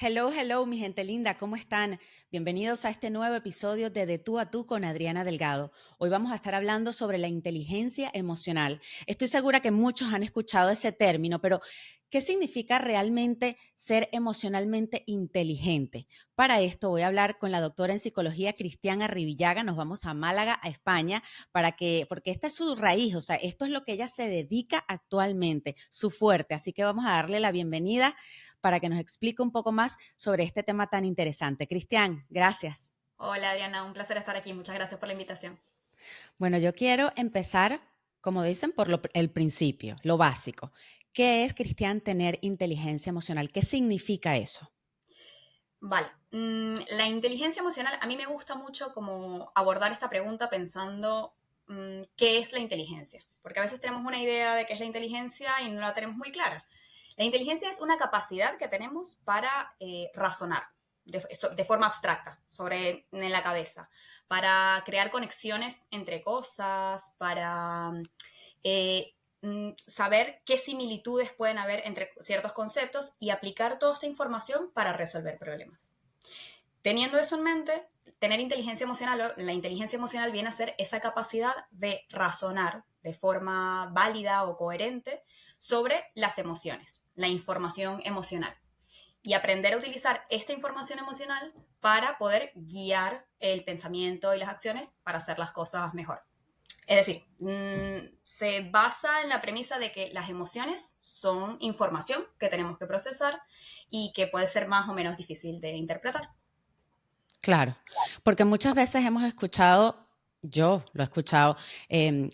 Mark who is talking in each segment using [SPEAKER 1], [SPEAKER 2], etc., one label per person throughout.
[SPEAKER 1] Hello, hello, mi gente linda, ¿cómo están? Bienvenidos a este nuevo episodio de Tú a Tú con Adriana Delgado. Hoy vamos a estar hablando sobre la inteligencia emocional. Estoy segura que muchos han escuchado ese término, pero ¿qué significa realmente ser emocionalmente inteligente? Para esto voy a hablar con la doctora en psicología Cristiana Arribillaga. Nos vamos a Málaga, a España, porque esta es su raíz, o sea, esto es lo que ella se dedica actualmente, su fuerte. Así que vamos a darle la bienvenida para que nos explique un poco más sobre este tema tan interesante. Cristian, gracias.
[SPEAKER 2] Hola Adriana, un placer estar aquí. Muchas gracias por la invitación.
[SPEAKER 1] Bueno, yo quiero empezar, como dicen, por el principio, lo básico. ¿Qué es, Cristian, tener inteligencia emocional? ¿Qué significa eso?
[SPEAKER 2] Vale, la inteligencia emocional, a mí me gusta mucho como abordar esta pregunta pensando qué es la inteligencia, porque a veces tenemos una idea de qué es la inteligencia y no la tenemos muy clara. La inteligencia es una capacidad que tenemos para razonar de forma abstracta en la cabeza, para crear conexiones entre cosas, para saber qué similitudes pueden haber entre ciertos conceptos y aplicar toda esta información para resolver problemas. Teniendo eso en mente, tener inteligencia emocional, la inteligencia emocional viene a ser esa capacidad de razonar de forma válida o coherente sobre las emociones, la información emocional, y aprender a utilizar esta información emocional para poder guiar el pensamiento y las acciones para hacer las cosas mejor. Es decir, se basa en la premisa de que las emociones son información que tenemos que procesar y que puede ser más o menos difícil de interpretar.
[SPEAKER 1] Claro, porque muchas veces hemos escuchado, yo lo he escuchado,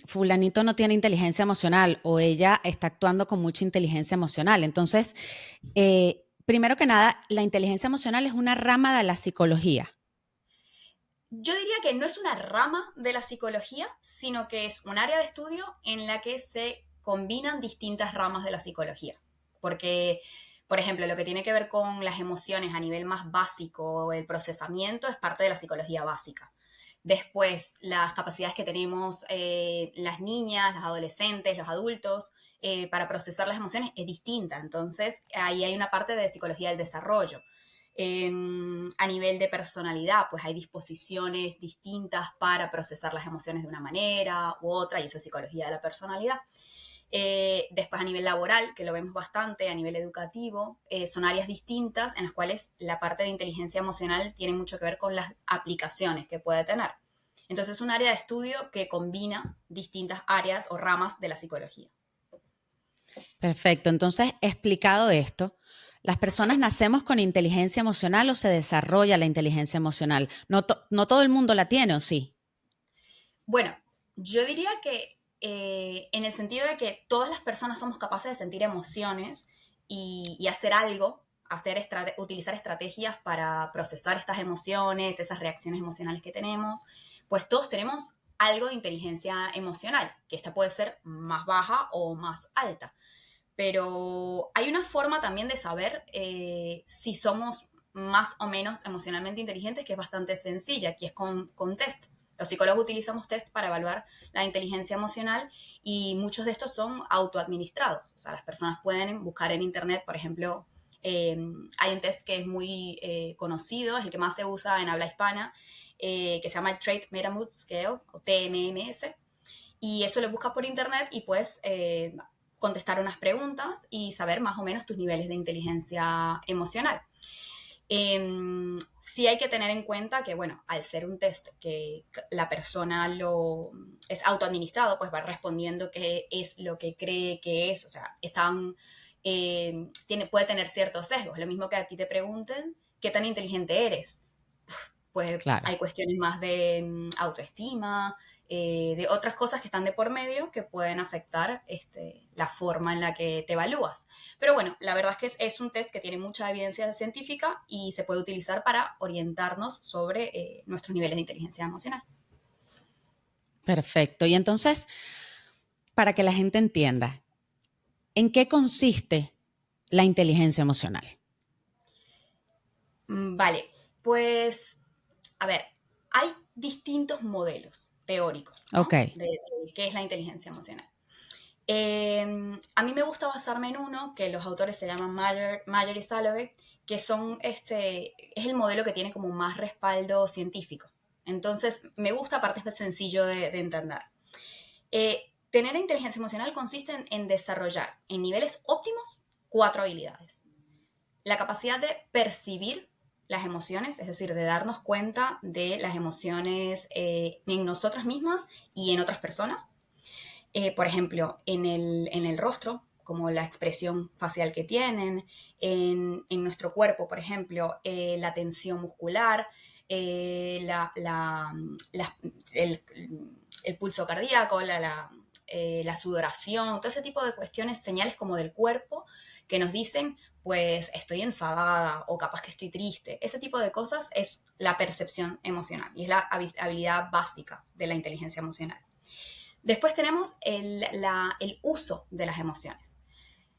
[SPEAKER 1] fulanito no tiene inteligencia emocional o ella está actuando con mucha inteligencia emocional. Entonces, primero que nada, la inteligencia emocional es una rama de la psicología.
[SPEAKER 2] Yo diría que no es una rama de la psicología, sino que es un área de estudio en la que se combinan distintas ramas de la psicología. Porque, por ejemplo, lo que tiene que ver con las emociones a nivel más básico, el procesamiento, es parte de la psicología básica. Después, las capacidades que tenemos las niñas, las adolescentes, los adultos, para procesar las emociones es distinta. Entonces, ahí hay una parte de psicología del desarrollo. A nivel de personalidad, pues hay disposiciones distintas para procesar las emociones de una manera u otra, y eso es psicología de la personalidad. Después a nivel laboral, que lo vemos bastante, a nivel educativo, son áreas distintas en las cuales la parte de inteligencia emocional tiene mucho que ver con las aplicaciones que puede tener. Entonces es un área de estudio que combina distintas áreas o ramas de la psicología.
[SPEAKER 1] Perfecto. Entonces, explicado esto, ¿las personas nacemos con inteligencia emocional o se desarrolla la inteligencia emocional? No, no todo el mundo la tiene, ¿o sí?
[SPEAKER 2] Bueno, yo diría que en el sentido de que todas las personas somos capaces de sentir emociones y hacer algo, utilizar estrategias para procesar estas emociones, esas reacciones emocionales que tenemos, pues todos tenemos algo de inteligencia emocional, que esta puede ser más baja o más alta. Pero hay una forma también de saber si somos más o menos emocionalmente inteligentes, que es bastante sencilla, que es con test. Los psicólogos utilizamos test para evaluar la inteligencia emocional y muchos de estos son autoadministrados. O sea, las personas pueden buscar en internet, por ejemplo, hay un test que es muy conocido, es el que más se usa en habla hispana, que se llama el Trait Meta Mood Scale o TMMS. Y eso lo buscas por internet y puedes contestar unas preguntas y saber más o menos tus niveles de inteligencia emocional. Sí hay que tener en cuenta que, bueno, al ser un test que la persona lo es autoadministrado, pues va respondiendo qué es lo que cree que es, o sea, puede tener ciertos sesgos. Lo mismo que a ti te pregunten qué tan inteligente eres, pues
[SPEAKER 1] Claro.
[SPEAKER 2] hay cuestiones más de autoestima, de otras cosas que están de por medio que pueden afectar la forma en la que te evalúas. Pero bueno, la verdad es que es un test que tiene mucha evidencia científica y se puede utilizar para orientarnos sobre nuestros niveles de inteligencia emocional.
[SPEAKER 1] Perfecto. Y entonces, para que la gente entienda, ¿en qué consiste la inteligencia emocional?
[SPEAKER 2] Vale, pues a ver, hay distintos modelos teóricos,
[SPEAKER 1] Ok,
[SPEAKER 2] ¿no? De qué es la inteligencia emocional. A mí me gusta basarme en uno que los autores se llaman Mayer y Salovey, que son, es el modelo que tiene como más respaldo científico. Entonces, me gusta, aparte es sencillo de entender. Tener inteligencia emocional consiste en desarrollar en niveles óptimos 4 habilidades. La capacidad de percibir las emociones, es decir, de darnos cuenta de las emociones en nosotras mismas y en otras personas. Por ejemplo, en el rostro, como la expresión facial que tienen, en nuestro cuerpo, por ejemplo, la tensión muscular, el, el pulso cardíaco, la sudoración, todo ese tipo de cuestiones, señales como del cuerpo que nos dicen, pues estoy enfadada o capaz que estoy triste. Ese tipo de cosas es la percepción emocional y es la habilidad básica de la inteligencia emocional. Después tenemos el uso de las emociones.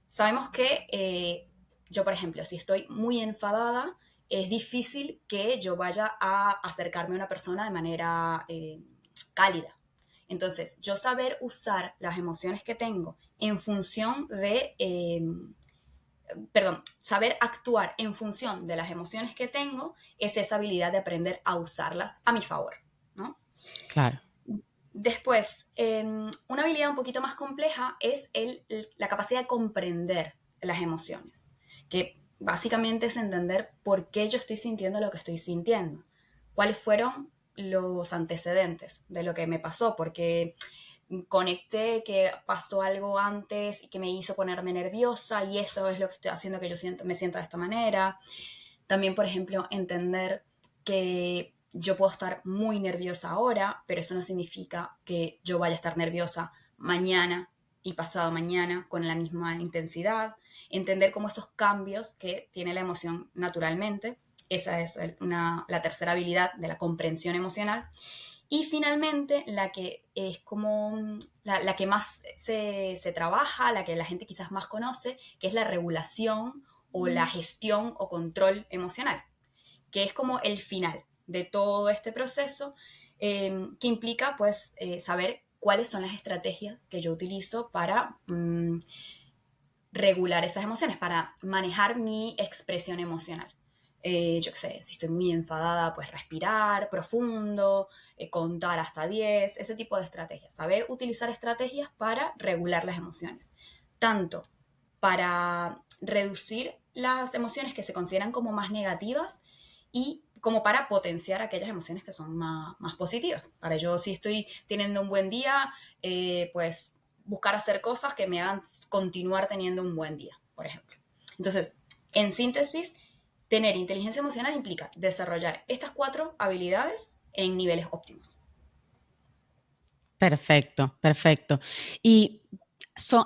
[SPEAKER 2] Sabemos que yo, por ejemplo, si estoy muy enfadada, es difícil que yo vaya a acercarme a una persona de manera cálida. Entonces, yo saber usar las emociones que tengo en función de, saber actuar en función de las emociones que tengo, es esa habilidad de aprender a usarlas a mi favor, ¿no?
[SPEAKER 1] Claro.
[SPEAKER 2] Después, una habilidad un poquito más compleja es la capacidad de comprender las emociones, que básicamente es entender por qué yo estoy sintiendo lo que estoy sintiendo, cuáles fueron los antecedentes de lo que me pasó, porque conecté que pasó algo antes y que me hizo ponerme nerviosa y eso es lo que estoy haciendo que yo me sienta de esta manera. También, por ejemplo, entender que yo puedo estar muy nerviosa ahora, pero eso no significa que yo vaya a estar nerviosa mañana y pasado mañana con la misma intensidad. Entender cómo esos cambios que tiene la emoción naturalmente. Esa es la tercera habilidad de la comprensión emocional. Y finalmente, la que es como la que más se trabaja, la que la gente quizás más conoce, que es la regulación o la gestión o control emocional, que es como el final de todo este proceso, que implica pues saber cuáles son las estrategias que yo utilizo para regular esas emociones, para manejar mi expresión emocional. Yo qué sé, si estoy muy enfadada, pues respirar profundo, contar hasta 10, ese tipo de estrategias. Saber utilizar estrategias para regular las emociones. Tanto para reducir las emociones que se consideran como más negativas y como para potenciar aquellas emociones que son más positivas. Para yo, si estoy teniendo un buen día, pues buscar hacer cosas que me hagan continuar teniendo un buen día, por ejemplo. Entonces, en síntesis, tener inteligencia emocional implica desarrollar estas 4 habilidades en niveles óptimos.
[SPEAKER 1] Perfecto, perfecto. ¿Y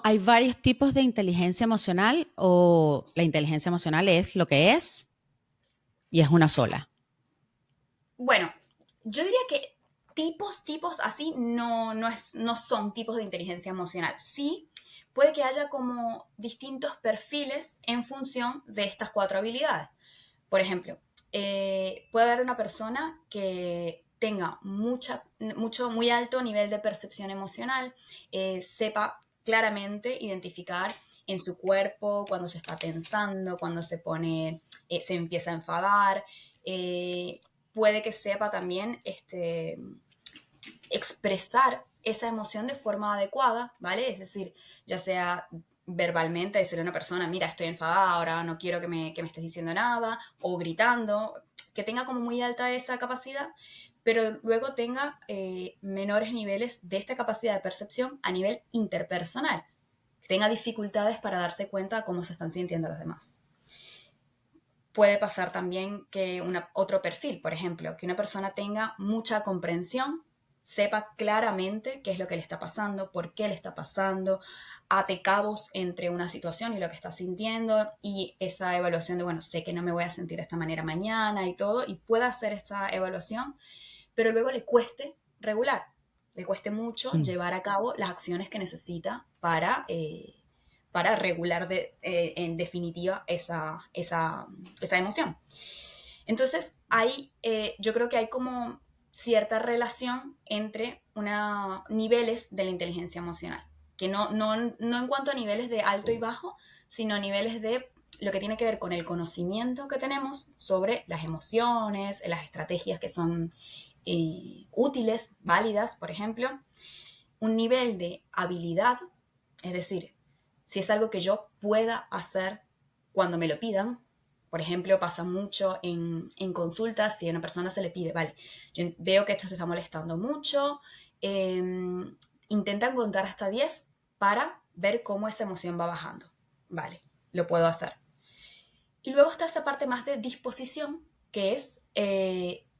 [SPEAKER 1] hay varios tipos de inteligencia emocional o la inteligencia emocional es lo que es y es una sola?
[SPEAKER 2] Bueno, yo diría que tipos así no son tipos de inteligencia emocional. Sí, puede que haya como distintos perfiles en función de estas 4 habilidades. Por ejemplo, puede haber una persona que tenga muy alto nivel de percepción emocional, sepa claramente identificar en su cuerpo cuando se está tensando, cuando se empieza a enfadar. Puede que sepa también expresar esa emoción de forma adecuada, ¿vale? Es decir, ya sea verbalmente, decirle a una persona, mira, estoy enfadada, ahora no quiero que me estés diciendo nada, o gritando, que tenga como muy alta esa capacidad, pero luego tenga menores niveles de esta capacidad de percepción a nivel interpersonal, que tenga dificultades para darse cuenta de cómo se están sintiendo los demás. Puede pasar también que otro perfil, por ejemplo, que una persona tenga mucha comprensión, sepa claramente qué es lo que le está pasando, por qué le está pasando, ate cabos entre una situación y lo que está sintiendo y esa evaluación de, bueno, sé que no me voy a sentir de esta manera mañana y todo, y pueda hacer esta evaluación, pero luego le cueste regular, le cueste mucho
[SPEAKER 1] Mm.
[SPEAKER 2] llevar a cabo las acciones que necesita para regular en definitiva esa emoción. Entonces, yo creo que hay como cierta relación entre niveles de la inteligencia emocional, que no en cuanto a niveles de alto y bajo, sino niveles de lo que tiene que ver con el conocimiento que tenemos sobre las emociones, las estrategias que son útiles, válidas, por ejemplo, un nivel de habilidad, es decir, si es algo que yo pueda hacer cuando me lo pidan. Por ejemplo, pasa mucho en consultas, si a una persona se le pide, vale, yo veo que esto se está molestando mucho, eh, intentan contar hasta 10 para ver cómo esa emoción va bajando. Vale, lo puedo hacer. Y luego está esa parte más de disposición, que es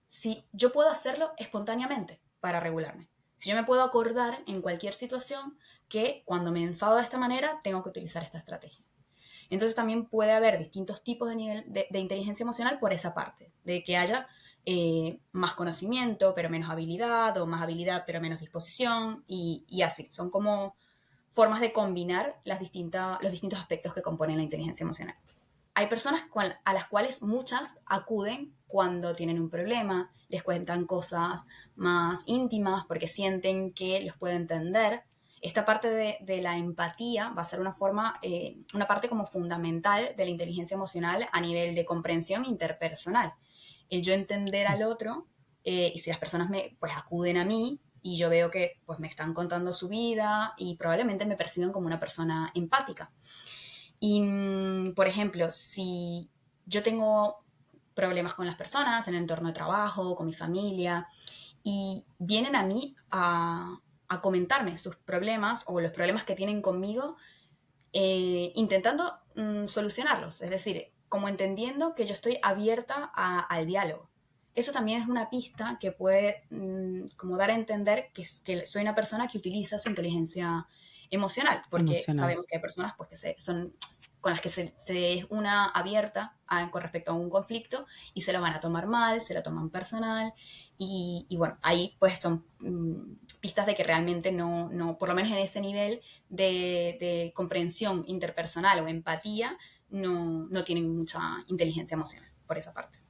[SPEAKER 2] si yo puedo hacerlo espontáneamente para regularme. Si yo me puedo acordar en cualquier situación que cuando me enfado de esta manera tengo que utilizar esta estrategia. Entonces también puede haber distintos tipos de nivel de inteligencia emocional por esa parte, de que haya más conocimiento pero menos habilidad, o más habilidad pero menos disposición, y así. Son como formas de combinar los distintos aspectos que componen la inteligencia emocional. Hay personas a las cuales muchas acuden cuando tienen un problema, les cuentan cosas más íntimas porque sienten que los puede entender. Esta parte de la empatía va a ser una parte como fundamental de la inteligencia emocional a nivel de comprensión interpersonal. El yo entender al otro, y si las personas pues, acuden a mí y yo veo que pues, me están contando su vida y probablemente me perciben como una persona empática. Y, por ejemplo, si yo tengo problemas con las personas en el entorno de trabajo, con mi familia, y vienen a mí a comentarme sus problemas o los problemas que tienen conmigo, intentando solucionarlos, es decir, como entendiendo que yo estoy abierta al diálogo. Eso también es una pista que puede como dar a entender que soy una persona que utiliza su inteligencia emocional, porque
[SPEAKER 1] Emocional.
[SPEAKER 2] sabemos que hay personas pues, son con las que se es una abierta con respecto a un conflicto y se lo van a tomar mal, se lo toman personal y bueno, ahí pues son pistas de que realmente no, por lo menos en ese nivel de comprensión interpersonal o empatía, no tienen mucha inteligencia emocional por esa parte.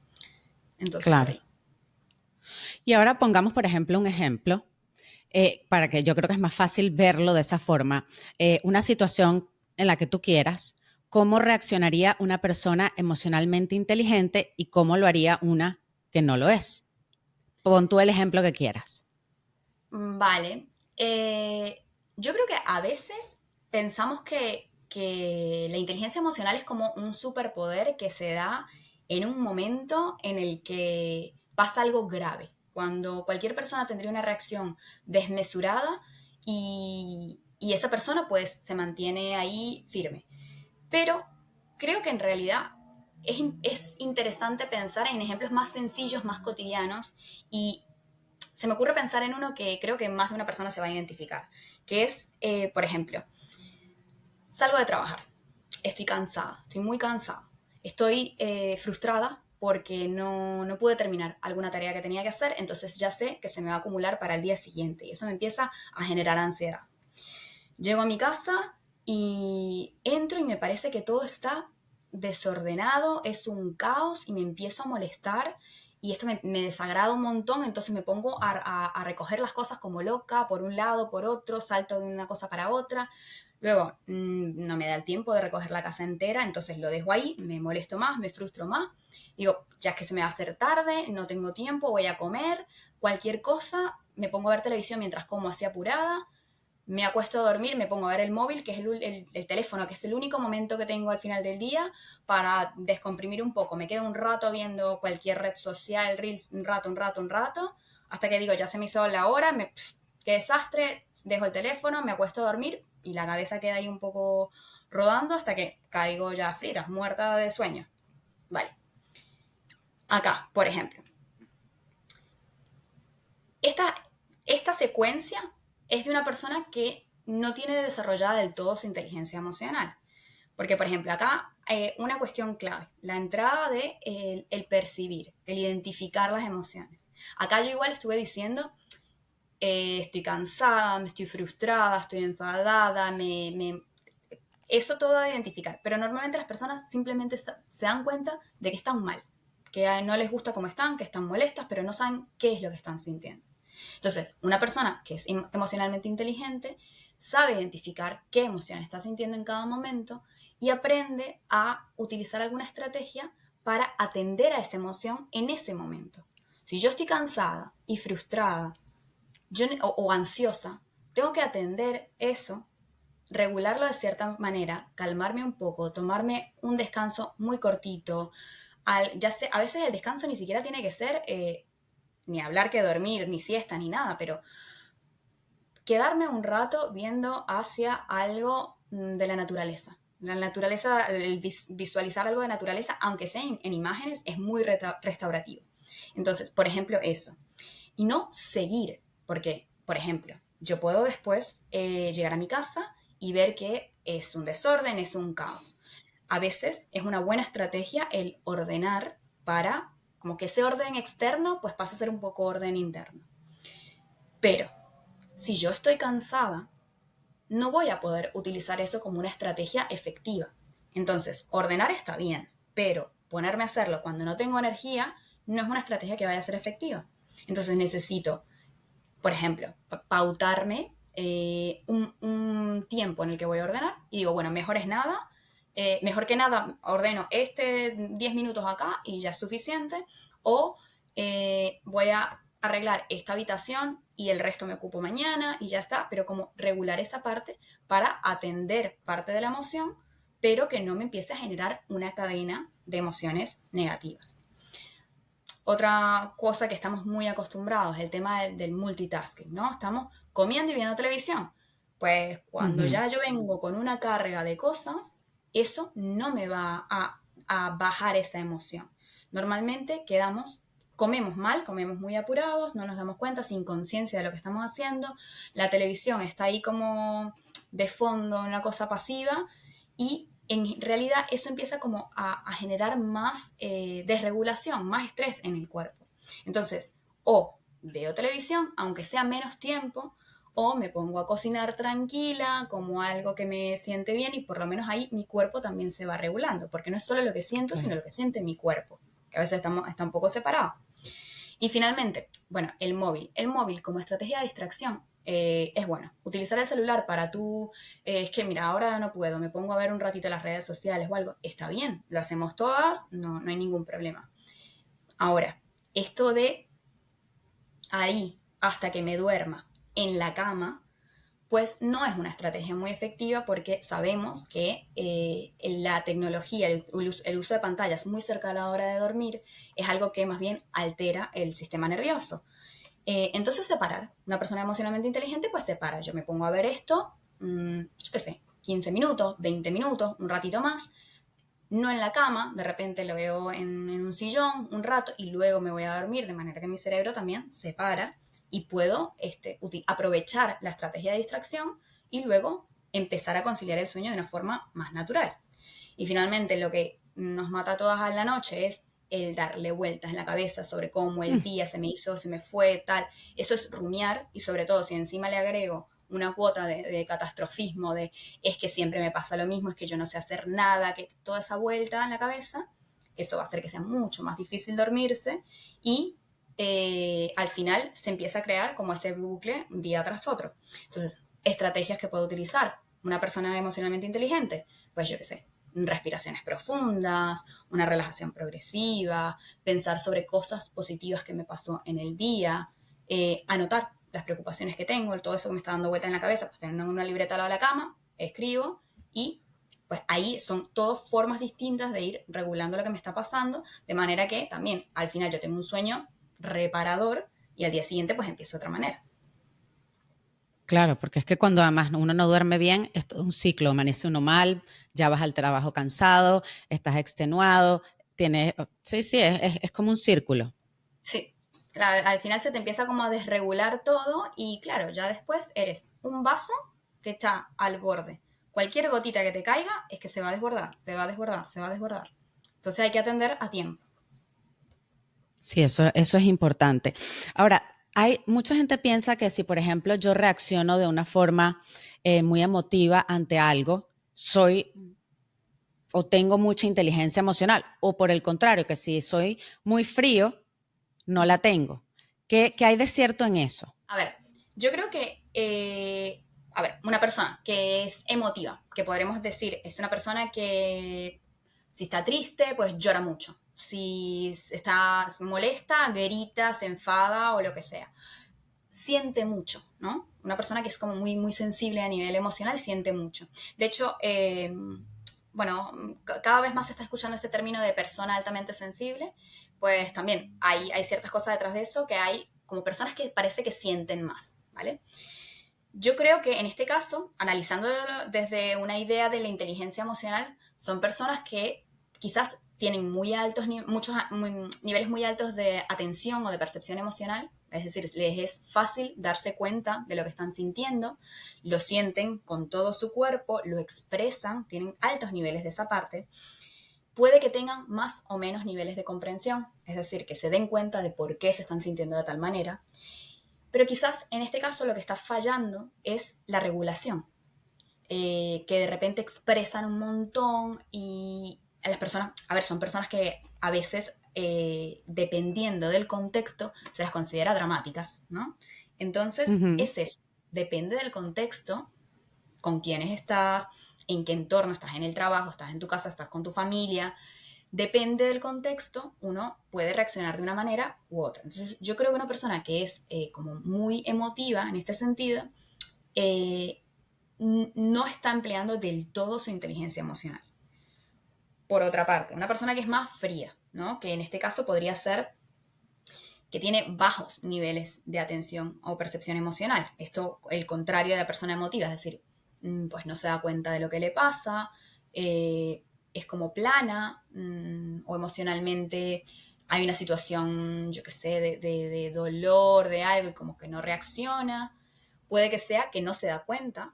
[SPEAKER 2] Entonces, por
[SPEAKER 1] Claro.
[SPEAKER 2] ahí.
[SPEAKER 1] Y ahora pongamos, por ejemplo, un ejemplo, para que yo creo que es más fácil verlo de esa forma. Una situación en la que tú quieras, ¿cómo reaccionaría una persona emocionalmente inteligente y cómo lo haría una que no lo es? Pon tú el ejemplo que quieras.
[SPEAKER 2] Vale. Yo creo que a veces pensamos que la inteligencia emocional es como un superpoder que se da en un momento en el que pasa algo grave, cuando cualquier persona tendría una reacción desmesurada y esa persona pues se mantiene ahí firme. Pero creo que en realidad es interesante pensar en ejemplos más sencillos, más cotidianos, y se me ocurre pensar en uno que creo que más de una persona se va a identificar, que es, por ejemplo, salgo de trabajar, estoy cansada, estoy muy cansada, estoy frustrada porque no pude terminar alguna tarea que tenía que hacer, entonces ya sé que se me va a acumular para el día siguiente y eso me empieza a generar ansiedad. Llego a mi casa y entro y me parece que todo está desordenado, es un caos y me empiezo a molestar y esto me desagrada un montón, entonces me pongo a recoger las cosas como loca, por un lado, por otro, salto de una cosa para otra. Luego, no me da el tiempo de recoger la casa entera, entonces lo dejo ahí, me molesto más, me frustro más. Digo, ya es que se me va a hacer tarde, no tengo tiempo, voy a comer, cualquier cosa, me pongo a ver televisión mientras como así apurada, me acuesto a dormir, me pongo a ver el móvil, que es el teléfono, que es el único momento que tengo al final del día para descomprimir un poco. Me quedo un rato viendo cualquier red social, reels, un rato, hasta que digo, ya se me hizo la hora, qué desastre, dejo el teléfono, me acuesto a dormir y la cabeza queda ahí un poco rodando hasta que caigo ya frita, muerta de sueño. Vale. Acá, por ejemplo, esta, esta secuencia es de una persona que no tiene desarrollada del todo su inteligencia emocional. Porque, por ejemplo, acá una cuestión clave, la entrada de el percibir, el identificar las emociones. Acá yo igual estuve diciendo, estoy cansada, me estoy frustrada, estoy enfadada, eso todo a identificar. Pero normalmente las personas simplemente se dan cuenta de que están mal, que no les gusta cómo están, que están molestas, pero no saben qué es lo que están sintiendo. Entonces, una persona que es emocionalmente inteligente sabe identificar qué emoción está sintiendo en cada momento y aprende a utilizar alguna estrategia para atender a esa emoción en ese momento. Si yo estoy cansada y frustrada o ansiosa, tengo que atender eso, regularlo de cierta manera, calmarme un poco, tomarme un descanso muy cortito. Ya sé, a veces el descanso ni siquiera tiene que ser ni hablar que dormir, ni siesta, ni nada, pero quedarme un rato viendo hacia algo de la naturaleza. La naturaleza, el visualizar algo de naturaleza, aunque sea en imágenes, es muy restaurativo. Entonces, por ejemplo, eso. Y no seguir, porque, por ejemplo, yo puedo después llegar a mi casa y ver que es un desorden, es un caos. A veces es una buena estrategia el ordenar para, como que ese orden externo, pues pasa a ser un poco orden interno. Pero si yo estoy cansada, no voy a poder utilizar eso como una estrategia efectiva. Entonces, ordenar está bien, pero ponerme a hacerlo cuando no tengo energía no es una estrategia que vaya a ser efectiva. Entonces necesito, por ejemplo, pautarme un tiempo en el que voy a ordenar y digo, bueno, mejor que nada ordeno 10 minutos acá y ya es suficiente, o voy a arreglar esta habitación y el resto me ocupo mañana y ya está, pero como regular esa parte para atender parte de la emoción, pero que no me empiece a generar una cadena de emociones negativas. Otra cosa que estamos muy acostumbrados es el tema del multitasking, ¿no? Estamos comiendo y viendo televisión. Pues cuando
[SPEAKER 1] Ujú.
[SPEAKER 2] ya yo vengo con una carga de cosas, eso no me va a bajar esa emoción. Normalmente comemos mal, comemos muy apurados, no nos damos cuenta, sin conciencia de lo que estamos haciendo. La televisión está ahí como de fondo, una cosa pasiva, y en realidad eso empieza como a generar más desregulación, más estrés en el cuerpo. Entonces, o veo televisión, aunque sea menos tiempo, o me pongo a cocinar tranquila, como algo que me siente bien, y por lo menos ahí mi cuerpo también se va regulando, porque no es solo lo que siento, sino
[SPEAKER 1] Claro.
[SPEAKER 2] lo que siente mi cuerpo, que a veces está un poco separado. Y finalmente, bueno, el móvil. El móvil como estrategia de distracción es bueno. Utilizar el celular para tú, es que mira, ahora no puedo, me pongo a ver un ratito las redes sociales o algo, está bien, lo hacemos todas, no hay ningún problema. Ahora, esto de ahí hasta que me duerma en la cama, pues no es una estrategia muy efectiva porque sabemos que la tecnología, el uso de pantallas muy cerca a la hora de dormir es algo que más bien altera el sistema nervioso. Entonces separar. Una persona emocionalmente inteligente pues separa. Yo me pongo a ver esto, yo qué sé, 15 minutos, 20 minutos, un ratito más, no en la cama, de repente lo veo en un sillón un rato y luego me voy a dormir, de manera que mi cerebro también se para y puedo aprovechar la estrategia de distracción y luego empezar a conciliar el sueño de una forma más natural. Y finalmente lo que nos mata a todas en la noche es el darle vueltas en la cabeza sobre cómo el
[SPEAKER 1] Mm.
[SPEAKER 2] día se me hizo, se me fue, tal. Eso es rumiar y sobre todo si encima le agrego una cuota de catastrofismo, de es que siempre me pasa lo mismo, es que yo no sé hacer nada, que toda esa vuelta en la cabeza, eso va a hacer que sea mucho más difícil dormirse y al final se empieza a crear como ese bucle día tras otro. Entonces, estrategias que puedo utilizar una persona emocionalmente inteligente, pues yo qué sé, respiraciones profundas, una relajación progresiva, pensar sobre cosas positivas que me pasó en el día, anotar las preocupaciones que tengo, todo eso que me está dando vuelta en la cabeza, pues tener una libreta al lado de la cama, escribo y pues ahí son todas formas distintas de ir regulando lo que me está pasando, de manera que también al final yo tengo un sueño reparador y al día siguiente pues empiezo de otra manera.
[SPEAKER 1] Claro, porque es que cuando además uno no duerme bien, es todo un ciclo, amanece uno mal, ya vas al trabajo cansado, estás extenuado, tienes, sí, sí, es como un círculo.
[SPEAKER 2] Sí, al final se te empieza como a desregular todo y claro, ya después eres un vaso que está al borde. Cualquier gotita que te caiga es que se va a desbordar, se va a desbordar, se va a desbordar. Entonces hay que atender a tiempo.
[SPEAKER 1] Sí, eso es importante. Ahora, hay mucha gente piensa que si, por ejemplo, yo reacciono de una forma muy emotiva ante algo, soy o tengo mucha inteligencia emocional, o por el contrario, que si soy muy frío, no la tengo. ¿Qué hay de cierto en eso?
[SPEAKER 2] A ver, yo creo que a ver, una persona que es emotiva, que podremos decir, es una persona que si está triste, pues llora mucho. Si está molesta, grita, se enfada o lo que sea. Siente mucho, ¿no? Una persona que es como muy, muy sensible a nivel emocional siente mucho. De hecho, bueno, cada vez más se está escuchando este término de persona altamente sensible, pues también hay ciertas cosas detrás de eso, que hay como personas que parece que sienten más, ¿vale? Yo creo que en este caso, analizándolo desde una idea de la inteligencia emocional, son personas que quizás tienen muy altos, niveles muy altos de atención o de percepción emocional, es decir, les es fácil darse cuenta de lo que están sintiendo, lo sienten con todo su cuerpo, lo expresan, tienen altos niveles de esa parte. Puede que tengan más o menos niveles de comprensión, es decir, que se den cuenta de por qué se están sintiendo de tal manera, pero quizás en este caso lo que está fallando es la regulación, que de repente expresan un montón y a las personas, a ver, son personas que a veces, dependiendo del contexto, se las considera dramáticas, ¿no? Entonces,
[SPEAKER 1] Ujú.
[SPEAKER 2] es eso, depende del contexto, con quiénes estás, en qué entorno estás, en el trabajo, estás en tu casa, estás con tu familia, depende del contexto, uno puede reaccionar de una manera u otra. Entonces, yo creo que una persona que es como muy emotiva en este sentido, eh, no está empleando del todo su inteligencia emocional. Por otra parte, una persona que es más fría, ¿no? Que en este caso podría ser que tiene bajos niveles de atención o percepción emocional. Esto, el contrario de la persona emotiva, es decir, pues no se da cuenta de lo que le pasa, es como plana, o emocionalmente hay una situación, yo qué sé, de dolor, de algo, y como que no reacciona. Puede que sea que no se da cuenta,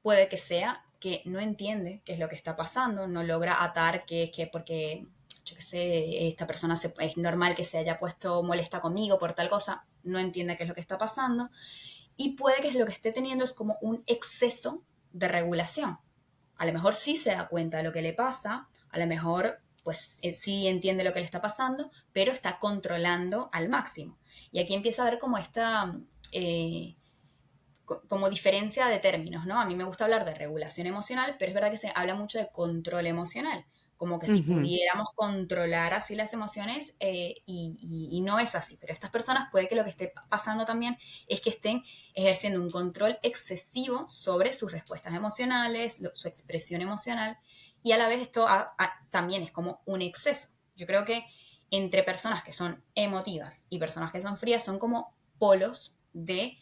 [SPEAKER 2] puede que sea que no entiende qué es lo que está pasando, no logra atar que es que porque, yo qué sé, esta persona es normal que se haya puesto molesta conmigo por tal cosa, no entiende qué es lo que está pasando. Y puede que lo que esté teniendo es como un exceso de regulación. A lo mejor sí se da cuenta de lo que le pasa, a lo mejor pues sí entiende lo que le está pasando, pero está controlando al máximo. Y aquí empieza a ver como esta, como diferencia de términos, ¿no? A mí me gusta hablar de regulación emocional, pero es verdad que se habla mucho de control emocional, como que si
[SPEAKER 1] Ujú.
[SPEAKER 2] pudiéramos controlar así las emociones, y no es así, pero estas personas puede que lo que esté pasando también es que estén ejerciendo un control excesivo sobre sus respuestas emocionales, su expresión emocional, y a la vez esto también es como un exceso. Yo creo que entre personas que son emotivas y personas que son frías son como polos de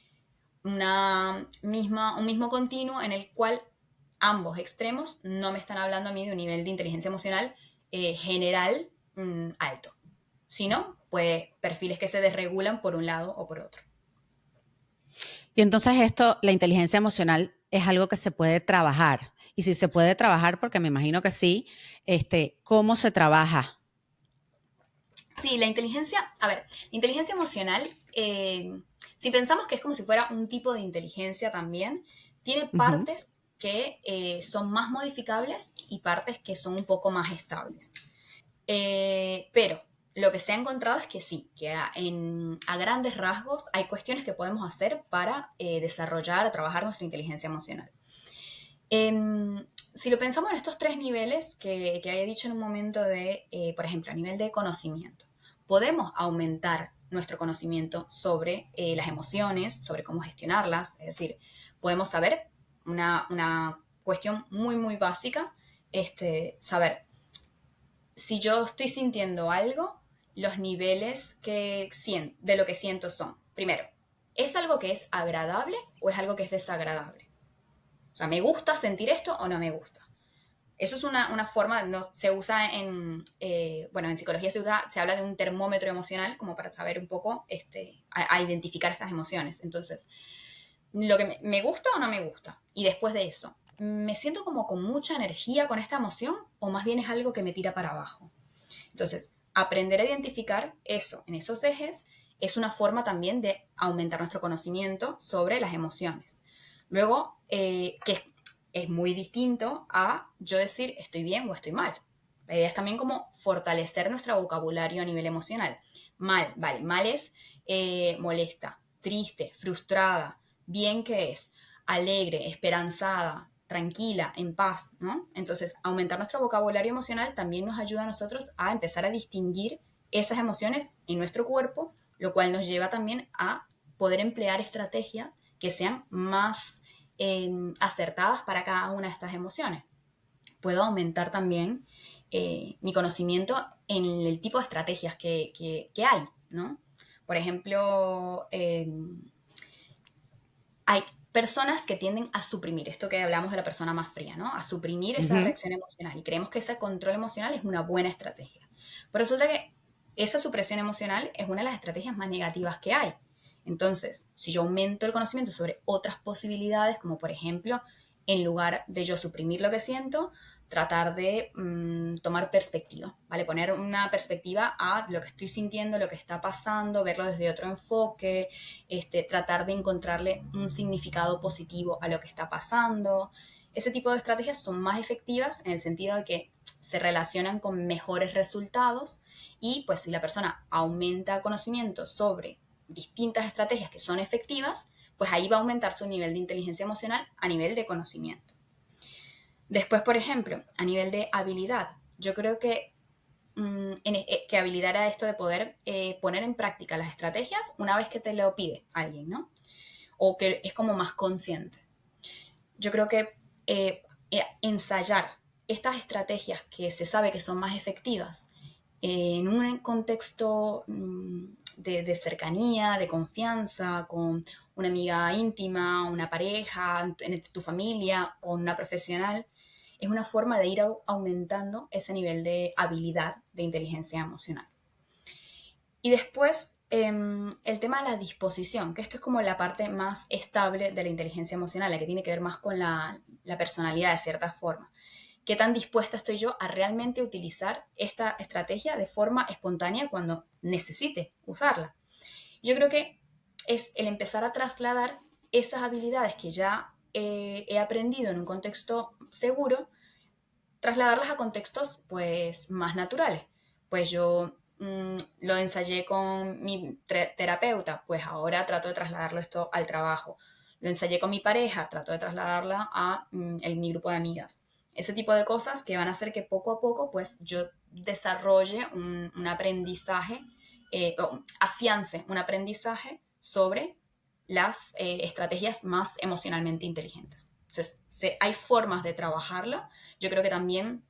[SPEAKER 2] un mismo continuo en el cual ambos extremos no me están hablando a mí de un nivel de inteligencia emocional general alto, sino pues perfiles que se desregulan por un lado o por otro.
[SPEAKER 1] Y entonces esto, la inteligencia emocional es algo que se puede trabajar. Y si se puede trabajar, porque me imagino que sí, ¿cómo se trabaja?
[SPEAKER 2] Sí, la inteligencia, a ver, la inteligencia emocional, si pensamos que es como si fuera un tipo de inteligencia también, tiene
[SPEAKER 1] Ujú.
[SPEAKER 2] partes que son más modificables y partes que son un poco más estables. Pero lo que se ha encontrado es que sí, que a grandes rasgos hay cuestiones que podemos hacer para desarrollar, trabajar nuestra inteligencia emocional. Si lo pensamos en estos tres niveles que había dicho en un momento de, por ejemplo, a nivel de conocimiento, podemos aumentar nuestro conocimiento sobre las emociones, sobre cómo gestionarlas, es decir, podemos saber una cuestión muy, muy básica, saber si yo estoy sintiendo algo, los niveles de lo que siento son, primero, ¿es algo que es agradable o es algo que es desagradable? O sea, ¿me gusta sentir esto o no me gusta? Eso es una forma, no, se usa bueno, en psicología se habla de un termómetro emocional como para saber un poco a identificar estas emociones. Entonces, lo que me gusta o no me gusta. Y después de eso, ¿me siento como con mucha energía con esta emoción o más bien es algo que me tira para abajo? Entonces, aprender a identificar eso en esos ejes es una forma también de aumentar nuestro conocimiento sobre las emociones. Luego, que es muy distinto a yo decir estoy bien o estoy mal. La idea es también como fortalecer nuestro vocabulario a nivel emocional. Mal, vale, mal es molesta, triste, frustrada. Bien, ¿qué es? alegre, esperanzada, tranquila, en paz, ¿no? Entonces, aumentar nuestro vocabulario emocional también nos ayuda a nosotros a empezar a distinguir esas emociones en nuestro cuerpo, lo cual nos lleva también a poder emplear estrategias que sean más acertadas para cada una de estas emociones. Puedo aumentar también mi conocimiento en el tipo de estrategias que hay, ¿no? Por ejemplo, hay personas que tienden a suprimir, esto que hablamos de la persona más fría, ¿no? A suprimir esa
[SPEAKER 1] Ujú.
[SPEAKER 2] reacción emocional y creemos que ese control emocional es una buena estrategia. Pero resulta que esa supresión emocional es una de las estrategias más negativas que hay. Entonces, si yo aumento el conocimiento sobre otras posibilidades, como por ejemplo, en lugar de yo suprimir lo que siento, tratar de tomar perspectiva, ¿vale? Poner una perspectiva a lo que estoy sintiendo, lo que está pasando, verlo desde otro enfoque, tratar de encontrarle un significado positivo a lo que está pasando. Ese tipo de estrategias son más efectivas en el sentido de que se relacionan con mejores resultados y pues si la persona aumenta conocimiento sobre distintas estrategias que son efectivas, pues ahí va a aumentar su nivel de inteligencia emocional a nivel de conocimiento. Después, por ejemplo, a nivel de habilidad, yo creo que habilidad era esto de poder poner en práctica las estrategias una vez que te lo pide alguien, ¿no? O que es como más consciente. Yo creo que ensayar estas estrategias que se sabe que son más efectivas en un contexto de cercanía, de confianza, con una amiga íntima, una pareja, en tu familia, con una profesional, es una forma de ir aumentando ese nivel de habilidad de inteligencia emocional. Y después, el tema de la disposición, que esto es como la parte más estable de la inteligencia emocional, la que tiene que ver más con la personalidad de cierta forma. ¿Qué tan dispuesta estoy yo a realmente utilizar esta estrategia de forma espontánea cuando necesite usarla? Yo creo que es el empezar a trasladar esas habilidades que ya he aprendido en un contexto seguro, trasladarlas a contextos pues más naturales. Pues yo lo ensayé con mi terapeuta, pues ahora trato de trasladarlo esto al trabajo. Lo ensayé con mi pareja, trato de trasladarla a mi grupo de amigas. Ese tipo de cosas que van a hacer que poco a poco pues yo desarrolle un aprendizaje, o afiance un aprendizaje sobre las estrategias más emocionalmente inteligentes. Entonces, hay formas de trabajarla. Yo creo que también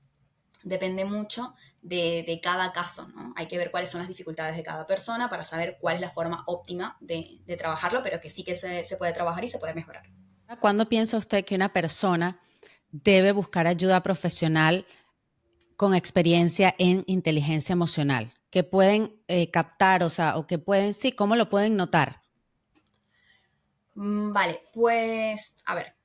[SPEAKER 2] depende mucho de cada caso, ¿no? Hay que ver cuáles son las dificultades de cada persona para saber cuál es la forma óptima de trabajarlo, pero que sí que se puede trabajar y se puede mejorar.
[SPEAKER 1] ¿Cuándo piensa usted que una persona debe buscar ayuda profesional con experiencia en inteligencia emocional? Que pueden captar, o sea, o que pueden, sí, ¿cómo lo pueden notar?
[SPEAKER 2] Vale, pues a ver,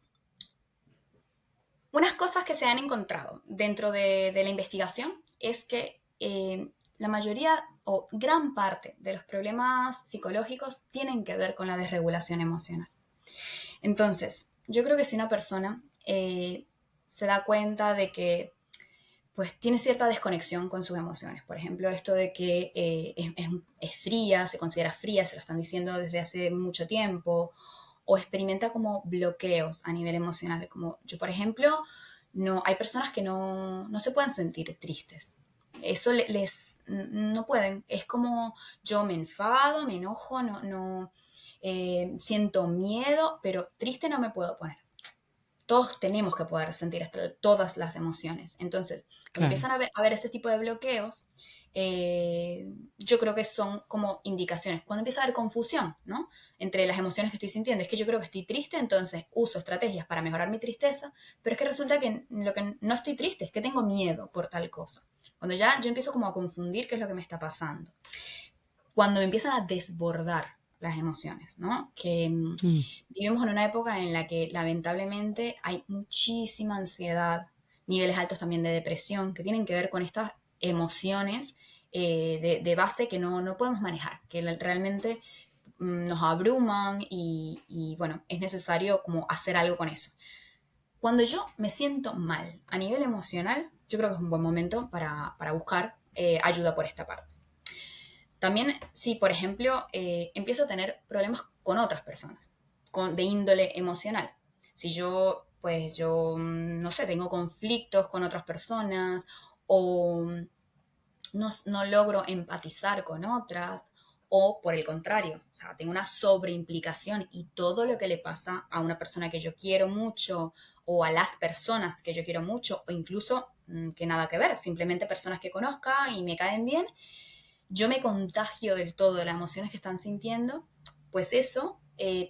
[SPEAKER 2] unas cosas que se han encontrado dentro de la investigación es que la mayoría o gran parte de los problemas psicológicos tienen que ver con la desregulación emocional. Entonces, yo creo que si una persona se da cuenta de que pues tiene cierta desconexión con sus emociones. Por ejemplo, esto de que es fría, se considera fría, se lo están diciendo desde hace mucho tiempo, o experimenta como bloqueos a nivel emocional. Como yo, por ejemplo, no, hay personas que no se pueden sentir tristes. Eso no pueden. Es como yo me enfado, me enojo, siento miedo, pero triste no me puedo poner. Todos tenemos que poder sentir todas las emociones. Entonces, cuando
[SPEAKER 1] Claro.
[SPEAKER 2] empiezan a ver ese tipo de bloqueos, yo creo que son como indicaciones. Cuando empieza a haber confusión, ¿no? Entre las emociones que estoy sintiendo, es que yo creo que estoy triste, entonces uso estrategias para mejorar mi tristeza, pero es que resulta que lo que no estoy triste es que tengo miedo por tal cosa. Cuando ya yo empiezo como a confundir qué es lo que me está pasando. Cuando me empiezan a desbordar las emociones, ¿no? Que
[SPEAKER 1] Mm.
[SPEAKER 2] vivimos en una época en la que lamentablemente hay muchísima ansiedad, niveles altos también de depresión, que tienen que ver con estas emociones de base que no podemos manejar, que realmente nos abruman y, bueno, es necesario como hacer algo con eso. Cuando yo me siento mal a nivel emocional, yo creo que es un buen momento para buscar ayuda por esta parte. También, si por ejemplo empiezo a tener problemas con otras personas, de índole emocional. Si yo, pues yo, no sé, tengo conflictos con otras personas o no logro empatizar con otras, o por el contrario, o sea, tengo una sobreimplicación y todo lo que le pasa a una persona que yo quiero mucho o a las personas que yo quiero mucho o incluso que nada que ver, simplemente personas que conozca y me caen bien, yo me contagio del todo de las emociones que están sintiendo, pues eso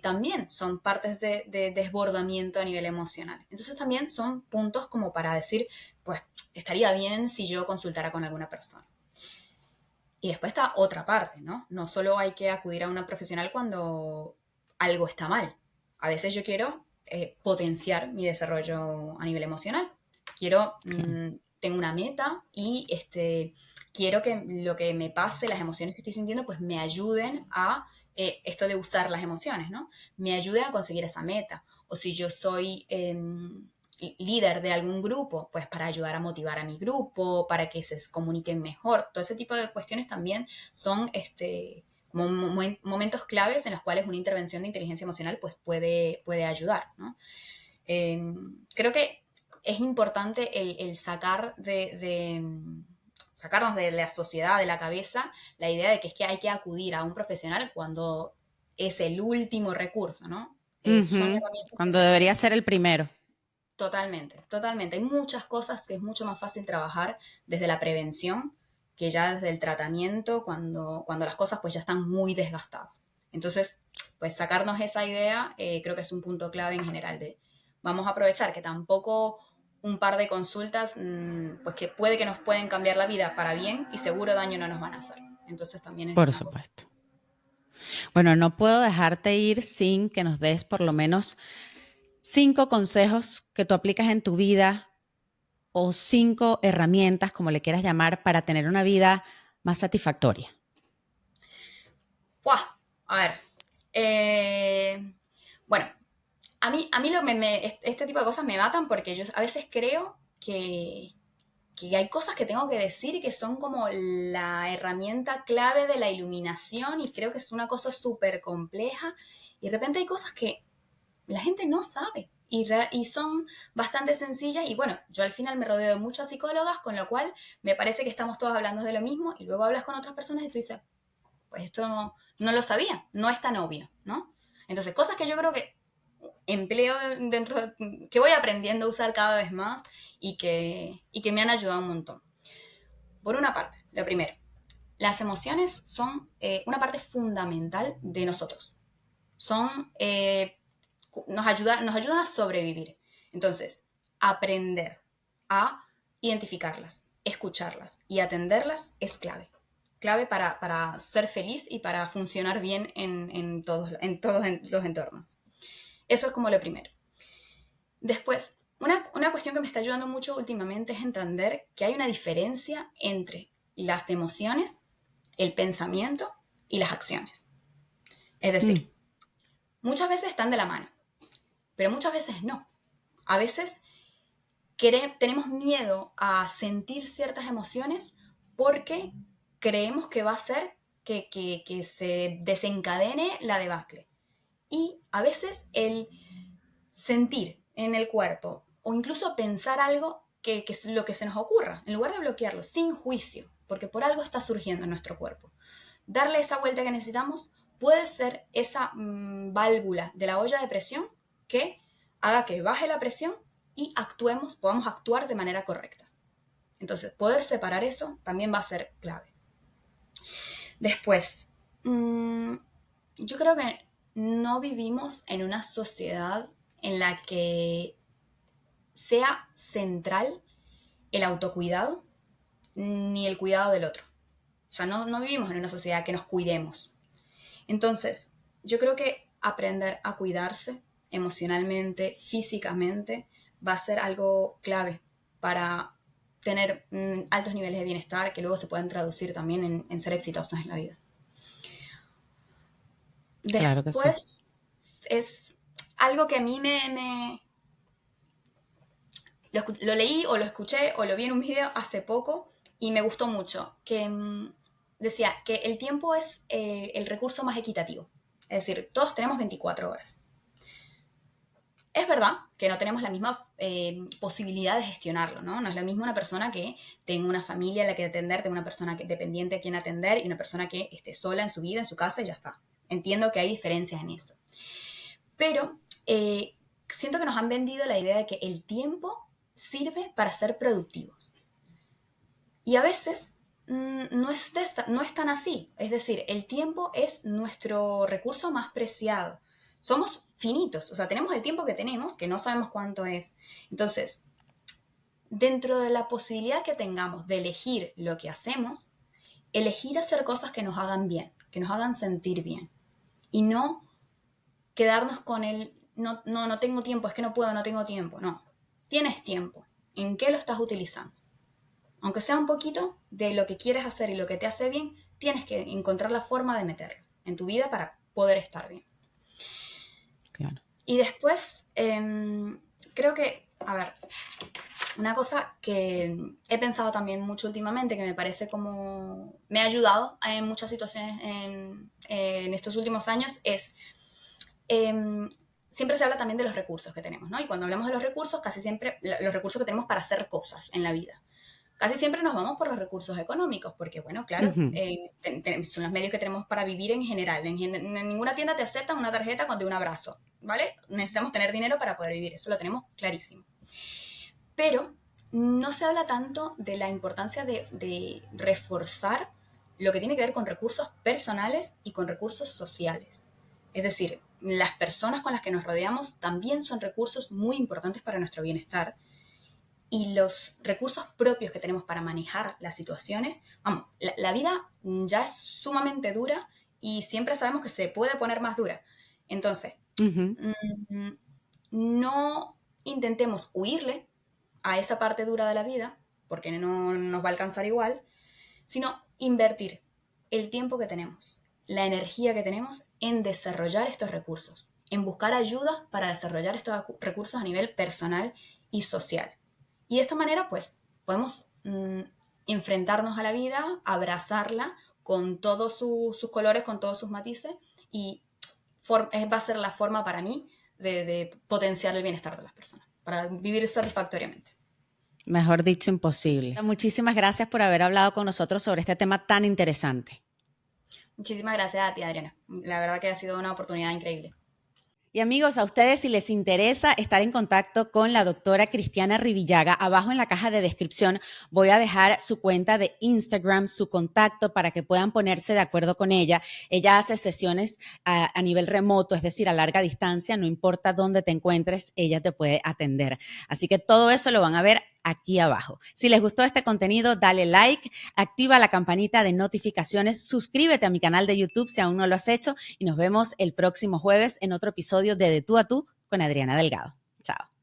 [SPEAKER 2] también son partes de desbordamiento a nivel emocional. Entonces también son puntos como para decir, pues estaría bien si yo consultara con alguna persona. Y después está otra parte, ¿no? No solo hay que acudir a una profesional cuando algo está mal. A veces yo quiero potenciar mi desarrollo a nivel emocional. Quiero,
[SPEAKER 1] Claro.
[SPEAKER 2] tengo una meta y quiero que lo que me pase, las emociones que estoy sintiendo, pues me ayuden a esto de usar las emociones, ¿no? Me ayuden a conseguir esa meta. O si yo soy líder de algún grupo, pues para ayudar a motivar a mi grupo, para que se comuniquen mejor. Todo ese tipo de cuestiones también son como momentos claves en los cuales una intervención de inteligencia emocional pues puede ayudar, ¿no? Creo que es importante el sacar sacarnos de la sociedad, de la cabeza, la idea de que es que hay que acudir a un profesional cuando es el último recurso, ¿no? Son
[SPEAKER 1] Ujú.
[SPEAKER 2] herramientas que
[SPEAKER 1] Cuando
[SPEAKER 2] se
[SPEAKER 1] debería
[SPEAKER 2] tienen.
[SPEAKER 1] ser el primero.
[SPEAKER 2] Totalmente, totalmente. Hay muchas cosas que es mucho más fácil trabajar desde la prevención que ya desde el tratamiento cuando las cosas pues ya están muy desgastadas. Entonces, pues sacarnos esa idea creo que es un punto clave en general de vamos a aprovechar que tampoco un par de consultas pues que puede que nos pueden cambiar la vida para bien y seguro daño no nos van a hacer. Entonces también es
[SPEAKER 1] Por
[SPEAKER 2] una cosa.
[SPEAKER 1] supuesto. Bueno, no puedo dejarte ir sin que nos des por lo menos 5 consejos que tú aplicas en tu vida o 5 herramientas, como le quieras llamar, para tener una vida más satisfactoria.
[SPEAKER 2] ¡Buah! A ver. Bueno, a mí este tipo de cosas me matan porque yo a veces creo que hay cosas que tengo que decir y que son como la herramienta clave de la iluminación y creo que es una cosa súper compleja y de repente hay cosas que la gente no sabe y son bastante sencillas y bueno, yo al final me rodeo de muchas psicólogas, con lo cual me parece que estamos todos hablando de lo mismo y luego hablas con otras personas y tú dices, pues esto no lo sabía, no es tan obvio, ¿no? Entonces, cosas que yo creo que empleo que voy aprendiendo a usar cada vez más y que me han ayudado un montón. Por una parte, lo primero, las emociones son una parte fundamental de nosotros. Son, nos ayudan a sobrevivir. Entonces, aprender a identificarlas, escucharlas y atenderlas es clave. Clave para ser feliz y para funcionar bien en todos los entornos. Eso es como lo primero. Después, una cuestión que me está ayudando mucho últimamente es entender que hay una diferencia entre las emociones, el pensamiento y las acciones. Es
[SPEAKER 1] Mm,
[SPEAKER 2] decir, muchas veces están de la mano, pero muchas veces no. A veces tenemos miedo a sentir ciertas emociones porque creemos que va a ser que se desencadene la debacle. Y a veces el sentir en el cuerpo o incluso pensar algo que es lo que se nos ocurra, en lugar de bloquearlo, sin juicio, porque por algo está surgiendo en nuestro cuerpo. Darle esa vuelta que necesitamos puede ser esa válvula de la olla de presión que haga que baje la presión y podamos actuar de manera correcta. Entonces, poder separar eso también va a ser clave. Después, yo creo que no vivimos en una sociedad en la que sea central el autocuidado ni el cuidado del otro. O sea, no vivimos en una sociedad que nos cuidemos. Entonces, yo creo que aprender a cuidarse emocionalmente, físicamente, va a ser algo clave para tener altos niveles de bienestar que luego se puedan traducir también en ser exitosos en la vida.
[SPEAKER 1] claro que sí.
[SPEAKER 2] Después es algo que a mí lo leí o lo escuché o lo vi en un video hace poco y me gustó mucho, que decía que el tiempo es el recurso más equitativo. Es decir, todos tenemos 24 horas. Es verdad que no tenemos la misma posibilidad de gestionarlo, ¿no? No es lo mismo una persona que tenga una familia a la que atender, tenga una persona dependiente a quien atender y una persona que esté sola en su vida, en su casa y ya está. Entiendo que hay diferencias en eso. Pero siento que nos han vendido la idea de que el tiempo sirve para ser productivos. Y a veces no es tan así. Es decir, el tiempo es nuestro recurso más preciado. Somos finitos, o sea, tenemos el tiempo que tenemos, que no sabemos cuánto es. Entonces, dentro de la posibilidad que tengamos de elegir lo que hacemos, elegir hacer cosas que nos hagan bien, que nos hagan sentir bien. Y no quedarnos con el, no tengo tiempo, es que no puedo, no tengo tiempo. No, tienes tiempo. ¿En qué lo estás utilizando? Aunque sea un poquito de lo que quieres hacer y lo que te hace bien, tienes que encontrar la forma de meterlo en tu vida para poder estar bien.
[SPEAKER 1] Claro.
[SPEAKER 2] Y después, creo que, a ver, una cosa que he pensado también mucho últimamente, que me parece como me ha ayudado en muchas situaciones en estos últimos años, es siempre se habla también de los recursos que tenemos, ¿no? Y cuando hablamos de los recursos, casi siempre los recursos que tenemos para hacer cosas en la vida. Casi siempre nos vamos por los recursos económicos, porque, bueno, claro, son los medios que tenemos para vivir en general. En ninguna tienda te aceptan una tarjeta de un abrazo, ¿vale? Necesitamos tener dinero para poder vivir, eso lo tenemos clarísimo. Pero no se habla tanto de la importancia de reforzar lo que tiene que ver con recursos personales y con recursos sociales. Es decir, las personas con las que nos rodeamos también son recursos muy importantes para nuestro bienestar. Y los recursos propios que tenemos para manejar las situaciones, vamos, la vida ya es sumamente dura y siempre sabemos que se puede poner más dura. Entonces, no intentemos huirle a esa parte dura de la vida, porque no nos va a alcanzar igual, sino invertir el tiempo que tenemos, la energía que tenemos en desarrollar estos recursos, en buscar ayuda para desarrollar estos recursos a nivel personal y social. Y de esta manera, pues, podemos enfrentarnos a la vida, abrazarla con todos sus colores, con todos sus matices, y va a ser la forma para mí de potenciar el bienestar de las personas, para vivir satisfactoriamente.
[SPEAKER 1] Mejor dicho, imposible. Muchísimas gracias por haber hablado con nosotros sobre este tema tan interesante.
[SPEAKER 2] Muchísimas gracias a ti, Adriana. La verdad que ha sido una oportunidad increíble.
[SPEAKER 1] Y amigos, a ustedes si les interesa estar en contacto con la doctora Cristiana Rivillaga, abajo en la caja de descripción voy a dejar su cuenta de Instagram, su contacto para que puedan ponerse de acuerdo con ella. Ella hace sesiones a nivel remoto, es decir, a larga distancia, no importa dónde te encuentres, ella te puede atender. Así que todo eso lo van a ver aquí abajo. Si les gustó este contenido, dale like, activa la campanita de notificaciones, suscríbete a mi canal de YouTube si aún no lo has hecho y nos vemos el próximo jueves en otro episodio de Tú a Tú con Adriana Delgado. Chao.